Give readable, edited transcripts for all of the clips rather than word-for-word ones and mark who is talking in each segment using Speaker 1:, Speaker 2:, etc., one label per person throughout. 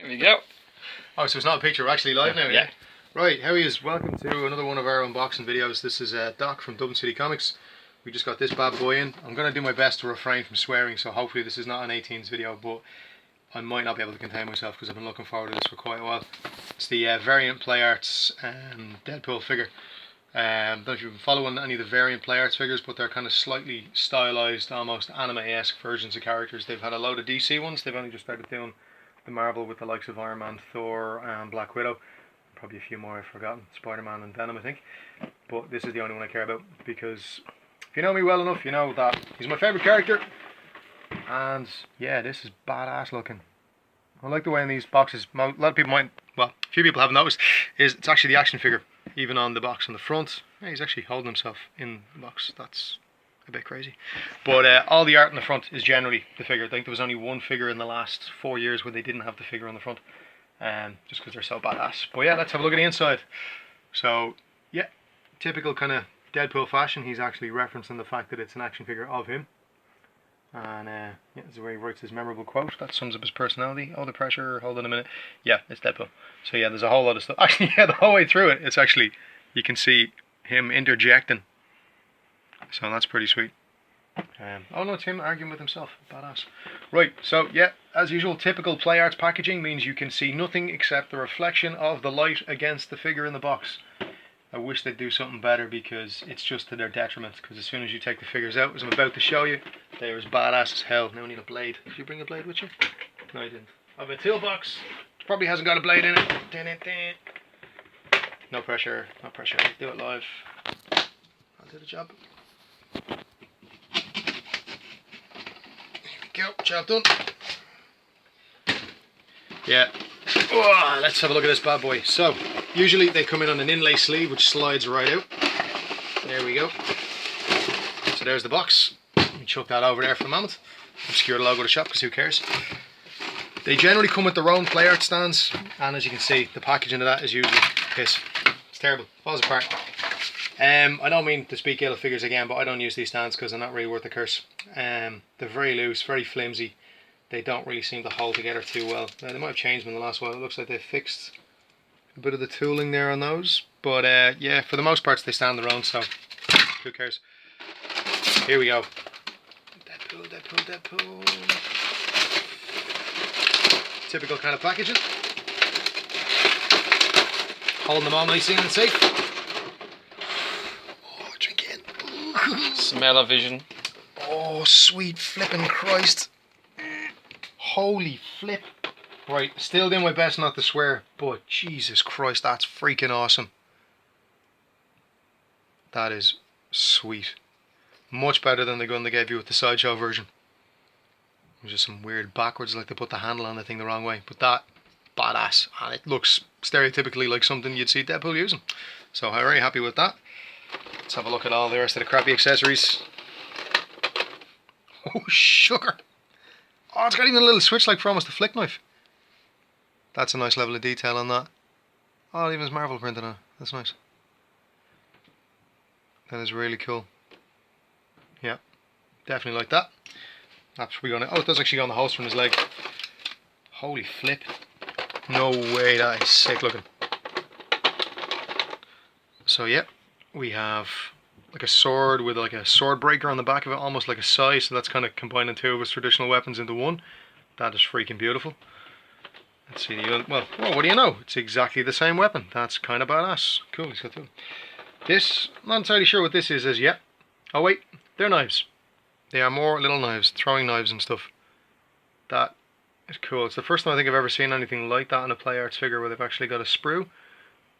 Speaker 1: There we go.
Speaker 2: Oh, so it's not a picture, we're actually live now,
Speaker 1: yeah?
Speaker 2: Right, how are you? Welcome to another one of our unboxing videos. This is Doc from Dublin City Comics. We just got this bad boy in. I'm going to do my best to refrain from swearing, so hopefully this is not an 18s video, but I might not be able to contain myself because I've been looking forward to this for quite a while. It's the Variant Play Arts Deadpool figure. I don't know if you've been following any of the Variant Play Arts figures, but they're kind of slightly stylized, almost anime-esque versions of characters. They've had a load of DC ones. They've only just started doing the Marvel with the likes of Iron Man, Thor, and Black Widow. Probably a few more I've forgotten. Spider-Man and Venom, I think. But this is the only one I care about because if you know me well enough, you know that he's my favourite character. And yeah, this is badass looking. I like the way in these boxes, a lot of people might, well, a few people haven't noticed, is it's actually the action figure. Even on the box on the front, yeah, he's actually holding himself in the box. That's a bit crazy. But all the art in the front is generally the figure. I think there was only one figure in the last 4 years where they didn't have the figure on the front. Just because they're so badass. But yeah, let's have a look at the inside. So yeah, typical kind of Deadpool fashion. He's actually referencing the fact that it's an action figure of him. And yeah, this is where he writes his memorable quote that sums up his personality. Oh, the pressure, hold on a minute. Yeah, it's Deadpool. So yeah, there's a whole lot of stuff. Actually, yeah, the whole way through it, it's actually, you can see him interjecting. So that's pretty sweet. Oh no, it's him arguing with himself. Badass. Right, so yeah, as usual, typical Play Arts packaging means you can see nothing except the reflection of the light against the figure in the box. I wish they'd do something better because it's just to their detriment. Because as soon as you take the figures out, as I'm about to show you, they're as badass as hell. Now I need a blade. Did you bring a blade with you? No, I didn't. I have a toolbox. Probably hasn't got a blade in it. No pressure. No pressure. Do it live. I'll do the job. Here we go. Job done. Yeah. Oh, let's have a look at this bad boy. So, usually they come in on an inlay sleeve which slides right out. There we go. So there's the box. You chuck that over there for the moment. Obscure the logo of the shop because who cares. They generally come with their own Play Art stands, and as you can see, the packaging of that is usually piss. It's terrible. Falls apart. I don't mean to speak ill of figures again, but I don't use these stands because they're not really worth a curse. They're very loose, very flimsy. They don't really seem to hold together too well. They might have changed them in the last while. It looks like they fixed a bit of the tooling there on those. But yeah, for the most part they stand their own, so who cares. Here we go. Deadpool, Deadpool, Deadpool. Typical kind of packaging. Holding them all nicely and safe. Oh, drink in.
Speaker 1: Smell-o-vision.
Speaker 2: Oh, sweet flippin' Christ. Holy flip. Right, still doing my best not to swear, but Jesus Christ, that's freaking awesome. That is sweet. Much better than the gun they gave you with the Sideshow version. It was just some weird backwards, like they put the handle on the thing the wrong way. But that, badass. And it looks stereotypically like something you'd see Deadpool using. So I'm very happy with that. Let's have a look at all the rest of the crappy accessories. Oh, sugar. Oh, it's got even a little switch like for almost a flick knife. That's a nice level of detail on that. Oh, even his Marvel printed on it. That's nice. That is really cool. Yeah, definitely like that. That's probably gonna. Oh, it does actually go on the holster on his leg. Holy flip! No way, that is sick looking. So yeah, we have like a sword with like a sword breaker on the back of it, almost like a sai. So that's kind of combining two of his traditional weapons into one. That is freaking beautiful. Let's see the well, what do you know? It's exactly the same weapon. That's kind of badass. Cool. He's got two. This, I'm not entirely sure what this is as yet. Oh wait, they're knives. They are more little knives, throwing knives and stuff. That is cool. It's the first time I think I've ever seen anything like that in a Play Arts figure where they've actually got a sprue.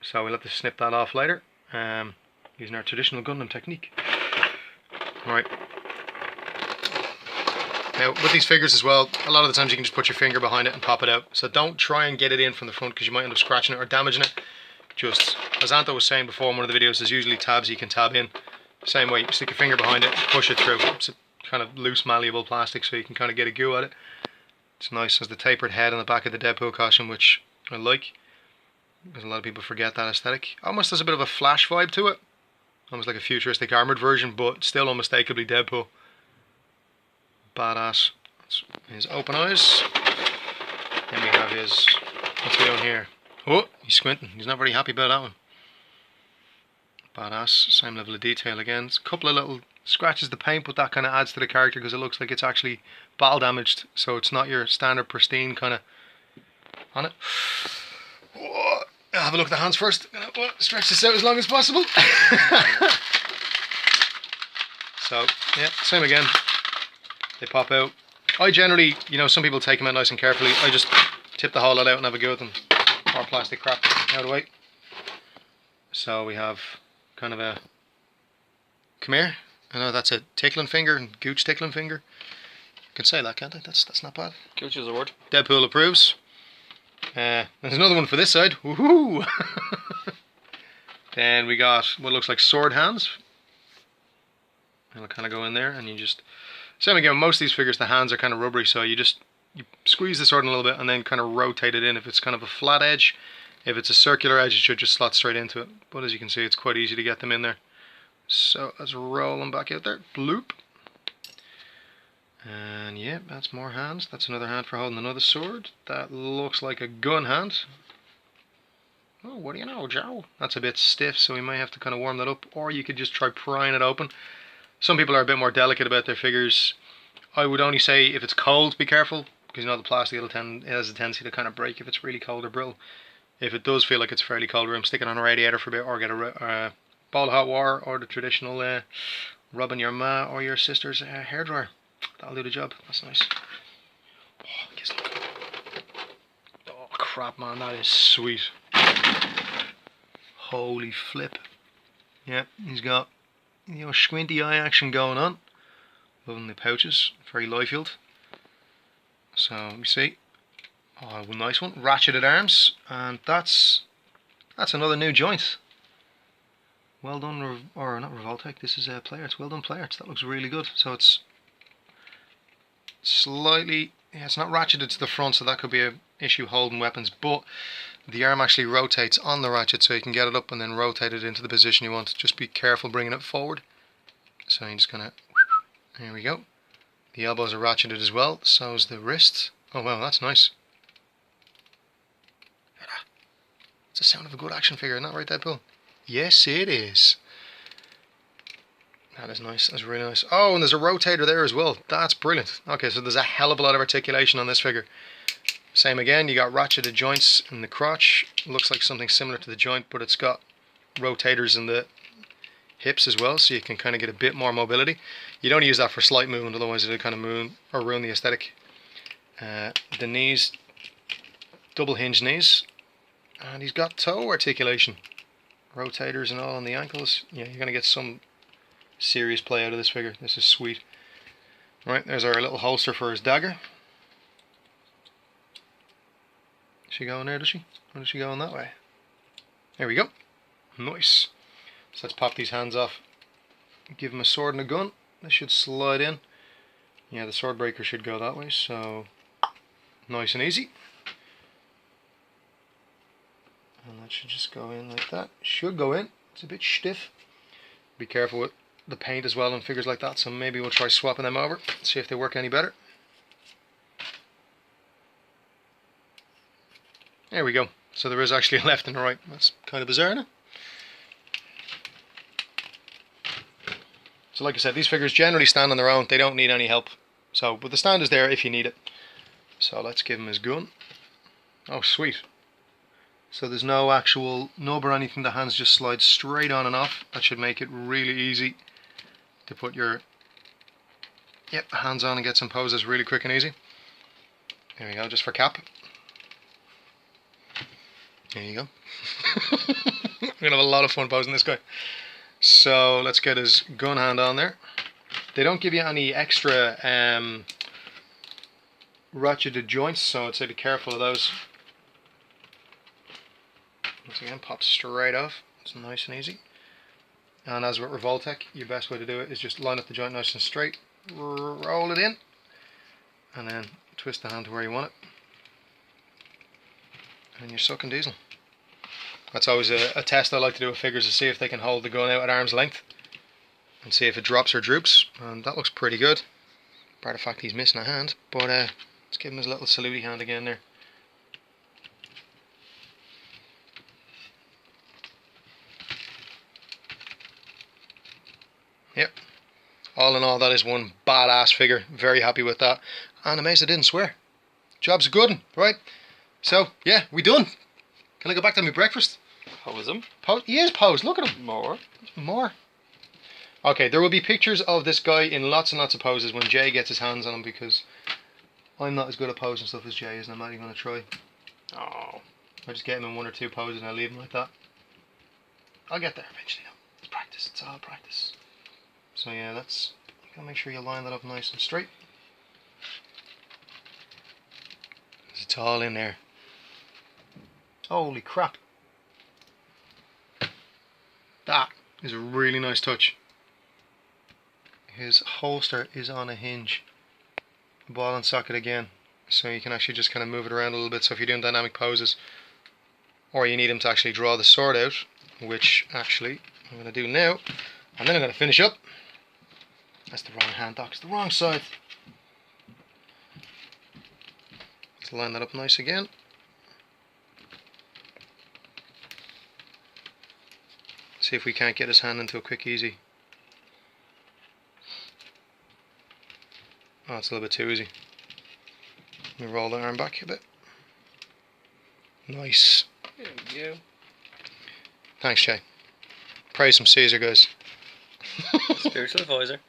Speaker 2: So we'll have to snip that off later. Using our traditional Gundam technique. Right. Now with these figures as well, a lot of the times you can just put your finger behind it and pop it out. So don't try and get it in from the front because you might end up scratching it or damaging it. Just, as Anto was saying before in one of the videos, there's usually tabs you can tab in. Same way, you stick your finger behind it, push it through. It's a kind of loose, malleable plastic, so you can kind of get a go at it. It's nice. There's the tapered head on the back of the Deadpool costume, which I like. Because a lot of people forget that aesthetic. Almost has a bit of a Flash vibe to it. Almost like a futuristic armoured version, but still unmistakably Deadpool. Badass. That's his open eyes. Then we have his What's he doing here? Oh, he's squinting. He's not very happy about that one. Badass. Same level of detail again. It's a couple of little scratches the paint, but that kind of adds to the character because it looks like it's actually battle damaged. So it's not your standard pristine kind of on it. Oh, I'll have a look at the hands first. Stretch this out as long as possible. So, yeah, same again. They pop out. I generally, you know, some people take them out nice and carefully. I just tip the whole lot out and have a go at them. More plastic crap out of the way. So we have kind of a, come here. I know that's a tickling finger and Gooch tickling finger. I can say that, can't I? That's not bad.
Speaker 1: Gooch is a word.
Speaker 2: Deadpool approves. There's another one for this side. Woohoo! Then we got what looks like sword hands. It'll kind of go in there, and you just same again. Most of these figures, the hands are kind of rubbery, so you squeeze the sword in a little bit and then kind of rotate it in. If it's kind of a flat edge, if it's a circular edge, it should just slot straight into it. But as you can see, it's quite easy to get them in there. So let's roll them back out there. Bloop. And yeah, that's more hands. That's another hand for holding another sword. That looks like a gun hand. Oh, what do you know, Joe? That's a bit stiff, so we may have to kind of warm that up. Or you could just try prying it open. Some people are a bit more delicate about their figures. I would only say if it's cold, be careful. Because you know the plastic, it has a tendency to kind of break if it's really cold or brittle. If it does feel like it's fairly cold room, stick it on a radiator for a bit, or get a ball of hot water, or the traditional rubbing your ma or your sister's hairdryer. That'll do the job. That's nice. Oh crap, man, that is sweet. Holy flip. Yeah, he's got, you know, squinty eye action going on. Loving the pouches, very Liefeld. So we see. Oh, nice one. Ratcheted arms, and that's another new joint. Well done, or not Revoltech. This is Play Arts. Well done, Play Arts. That looks really good. So it's slightly, yeah, it's not ratcheted to the front, so that could be an issue holding weapons. But the arm actually rotates on the ratchet, so you can get it up and then rotate it into the position you want. Just be careful bringing it forward. So you're just gonna. There we go. The elbows are ratcheted as well. So is the wrist. Oh wow, that's nice. It's the sound of a good action figure, isn't that right, Deadpool? Yes, it is. That is nice. That's really nice. Oh, and there's a rotator there as well. That's brilliant. Okay, so there's a hell of a lot of articulation on this figure. Same again, you got ratcheted joints in the crotch. It looks like something similar to the joint, but it's got rotators in the hips as well, so you can kind of get a bit more mobility. You don't use that for slight movement, otherwise it'll kind of ruin the aesthetic. The knees, double hinge knees, and he's got toe articulation. Rotators and all on the ankles. Yeah, you're going to get some serious play out of this figure. This is sweet. Right, there's our little holster for his dagger. Is she going there, does she? Or is she going that way? There we go. Nice. So let's pop these hands off. Give him a sword and a gun. This should slide in. Yeah, the sword breaker should go that way, so nice and easy. And that should just go in like that. Should go in. It's a bit stiff. Be careful with the paint as well and figures like that, so maybe we'll try swapping them over, see if they work any better. There we go. So there is actually a left and a right. That's kind of bizarre, isn't it? So like I said, these figures generally stand on their own. They don't need any help. So, but the stand is there if you need it. So let's give him his gun. Oh, sweet. So there's no actual nub or anything. The hands just slide straight on and off. That should make it really easy to put your hands on and get some poses really quick and easy. There we go, just for cap. There you go. We're going to have a lot of fun posing this guy. So let's get his gun hand on there. They don't give you any extra ratcheted joints, so I'd say be careful of those. Once again, pop straight off. It's nice and easy. And as with Revoltech, your best way to do it is just line up the joint nice and straight, roll it in, and then twist the hand to where you want it. And you're sucking diesel. That's always a test I like to do with figures, to see if they can hold the gun out at arm's length and see if it drops or droops. And that looks pretty good. Part of the fact he's missing a hand, but let's give him his little salute hand again there. Yep. All in all, that is one badass figure. Very happy with that. And amazed I didn't swear. Job's a good one, right? So, yeah, we done. Can I go back to my breakfast?
Speaker 1: Pose him.
Speaker 2: He is posed. Look at him.
Speaker 1: More.
Speaker 2: Okay, there will be pictures of this guy in lots and lots of poses when Jay gets his hands on him, because I'm not as good at posing stuff as Jay is, and I'm not even going to try.
Speaker 1: Oh.
Speaker 2: I just get him in 1 or 2 poses and I leave him like that. I'll get there eventually though. It's practice. It's all practice. So yeah, you gotta make sure you line that up nice and straight. It's all in there. Holy crap. That is a really nice touch. His holster is on a hinge. Ball and socket again. So you can actually just kind of move it around a little bit. So if you're doing dynamic poses, or you need him to actually draw the sword out, which actually I'm going to do now, and then I'm going to finish up. That's the wrong hand, Doc. It's the wrong side. Let's line that up nice again. See if we can't get his hand into a quick easy. Oh, it's a little bit too easy. Let me roll the arm back a bit. Nice.
Speaker 1: There we go.
Speaker 2: Thanks, Jay. Praise some Caesar, guys.
Speaker 1: Spiritual advisor.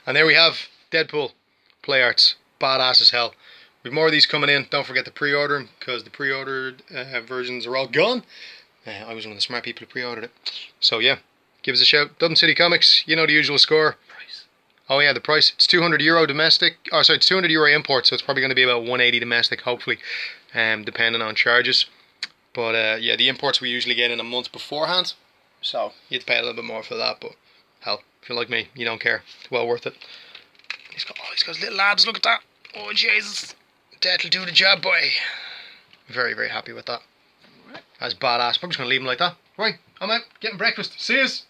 Speaker 2: And there we have Deadpool play arts. Badass as hell. We've more of these coming in. Don't forget to pre-order them, because the pre-ordered versions are all gone. I was one of the smart people who pre-ordered it. So yeah, give us a shout. Dublin City Comics, you know the usual score.
Speaker 1: Price.
Speaker 2: Oh yeah, the price. It's €200 domestic. Oh sorry, it's €200 import, so it's probably going to be about $180 domestic, hopefully, depending on charges. But yeah, the imports we usually get in a month beforehand, so you have to pay a little bit more for that. But hell, if you're like me, you don't care. It's well worth it. He's got little lads. Look at that. Oh Jesus, that'll do the job, boy. Very, very happy with that. That's badass. I'm just going to leave him like that. Right, I'm out getting breakfast. See yous.